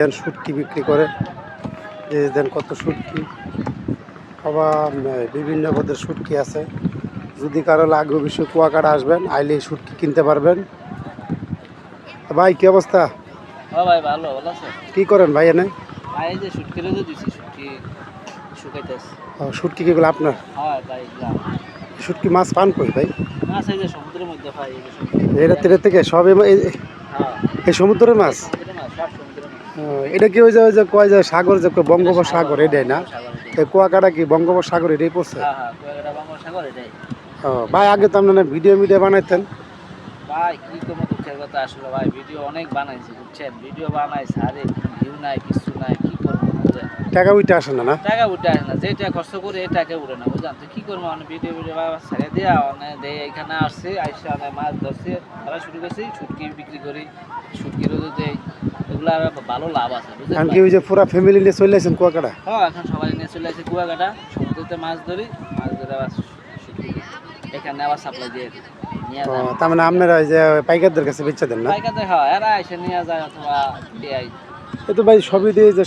শুটকি বিক্রি করে, এই দেন কত শুটকি। আবার বিভিন্ন পদের শুটকি আছে। যদি কারো লাগবে অবশ্যই কুয়াকাটা আসবেন, আইলে শুটকি কিনতে পারবেন। ভাই কি অবস্থা? হ্যাঁ ভাই, ভালো আছে। কি করেন ভাই এনে? ভাই এই যে শুটকি রেখে দিছি, শুটকি শুকাইতেছে। শুটকি কিগুলো আপনার? হ্যাঁ ভাই, শুটকি মাছ পান কই ভাই? মাছ এই যে সমুদ্রের মধ্যে ভাই, এই যে এই রাত্রে থেকে সব হ্যাঁ, এই সমুদ্রের মাছ। সমুদ্রের মাছ, সব সমুদ্রের মাছ। এটা কি ওই যে কয় যে সাগর, যে বঙ্গোপসাগর হ্যাঁ, এটাই না? বঙ্গোপসাগর এটাই। এই কুয়াকাটা কি বঙ্গোপসাগর এটাই পড়ছে? হ্যাঁ হ্যাঁ, কুয়াকাটা বঙ্গোপসাগর এটাই। ভাই আগে তো আপনারা ভিডিও বানাইতেন। ভাই কি করবো, দুঃখের কথা আসলে ভাই, ভিডিও অনেক বানাইছি বুঝছেন, ভিডিও বানাইছে, আরে ভিউ নাই, কিছু নাই, কি করবো বুঝছেন। টাকা উঠে আসে না? টাকা উঠে আসে না, যে টাকা খরচ করে এই টাকা উঠে না বুঝলেন। তো কি করবো, অনেক ভিডিও ছেড়ে দিয়া অনেক এখানে আসছে, আইসে অনেক মাছ ধরছে, ধরা শুরু করছি, শুটকি বিক্রি করি, শুটকি রোদে দেয়, এগুলো আর ভালো লাভ আছে বুঝলেন। কি ওই যে পুরা ফ্যামিলি নিয়ে চলে আসেন কুয়াকাটা? হ্যাঁ, এখন সবাই নিয়ে চলে আসে কুয়াকাটা, সমুদ্রতে মাছ ধরি, মাছ ধরে আবার শুটকি এখানে আবার সাপ্লাই দিয়ে নিয়ে যায়। তার মানে আপনারা ওই যে পাইকারদের কাছে বেচে দেন না? পাইকারদের, হ্যাঁ, এরা এসে নিয়ে যায় অথবা দিয়ে। এ তো ভাই সবই দিয়ে যে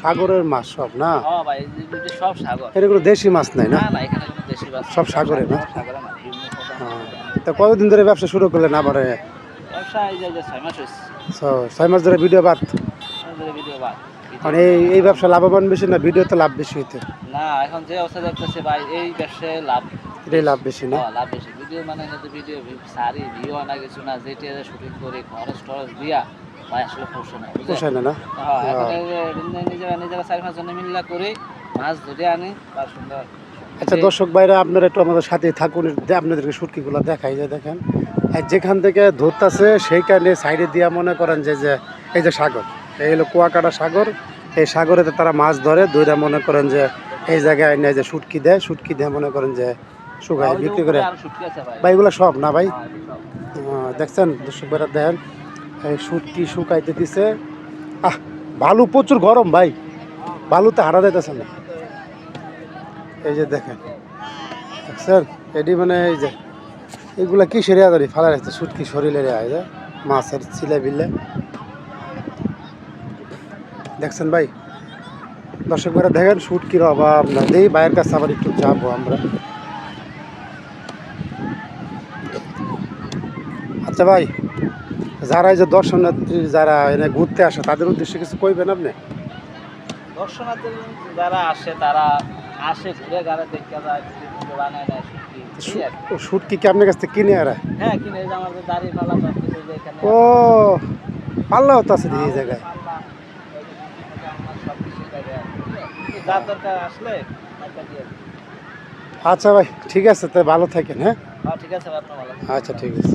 সাগরের মাছ সব না? হ্যাঁ ভাই, এই সব সাগর। এটা কোনো দেশি মাছ নাই না? না না, এখানে কোনো দেশি মাছ সব সাগরে না? সাগরে মাছ, বিভিন্ন প্রকার। তা কতদিন ধরে ব্যবসা শুরু করলেন আবার? ব্যবসা এই যে 6 মাস হয়েছে। 6 মাস ধরে ভিডিও বাদ? ভিডিও বাদ। মানে এই ব্যবসা লাভবান বেশি না ভিডিওতে লাভ বেশি হইতে? না, এখন যে অবস্থা দেখতেছে ভাই, এই ব্যবসায় লাভ, এটাই লাভ বেশি না? লাভ বেশি। ভিডিও মানে ভিডিও সারি ভিউ না কিছু না, যেটা শুটিং করে খরচ টরচ দিয়া ভাই আসলে পোষে না, পোষায় না? হ্যাঁ, এখন নিজেরা 4-5 জনে মিল্লা করে মাছ ধরে আনি বা সুন্দর। আচ্ছা দর্শক ভাইরা, আপনারা একটু আমাদের সাথে থাকুন, আপনাদেরকে শুটকিগুলো দেখাই যায়। দেখেন যেখান থেকে ধরতেছে সেইখানে সাইডে দিয়া মনে করেন যে এই যে সাগর, এই হলো কুয়াকাটা সাগর। এই সাগরেতে তারা মাছ ধরে ধরে মনে করেন যে এই জায়গায় এনে যে শুটকি দেয়, শুটকি দিয়ে মনে করেন যে শুকায় বিক্রি করে। ভাই এগুলো সব না ভাই? দেখছেন দর্শক ভাইরা, দেখেন এই শুটকি শুকাইতে দিছে। বালু প্রচুর গরম ভাই, বালুতে হারা যাইতেছে না। এই যে দেখেন, দেখছেন এটি মানে এই যে এগুলা কি সেরিয়া ধরি ফালা রাখছে, শুটকি শরীরে আয় যে মাছের ছিলে বিলে। দেখছেন ভাই, দর্শক ভাইরা দেখেন শুটকির অভাব না। দেই ভাইয়ের কাছে আবার একটু যাবো আমরা। আচ্ছা ভাই, যারা এই যে দর্শনার্থী যারা এনে ঘুরতে আসে তাদের উদ্দেশ্যে কিছু কইবেন আপনি? দর্শনার্থী যারা আসে, তারা আসে ঘুরে গাড়ে দেখতে যায়, বানায় নেয় শুটকি কি আপনার কাছ থেকে কিনে আর? হ্যাঁ, কিনে আমাদের দাঁড়িয়ে পাল্লা সব কিছু এখানে। ও পাল্লাও তো আছে এই জায়গায়? যার দরকার আসলে দিয়ে। আচ্ছা ভাই ঠিক আছে, তাই ভালো থাকেন। হ্যাঁ ঠিক আছে, আপনার ভালো। আচ্ছা ঠিক আছে।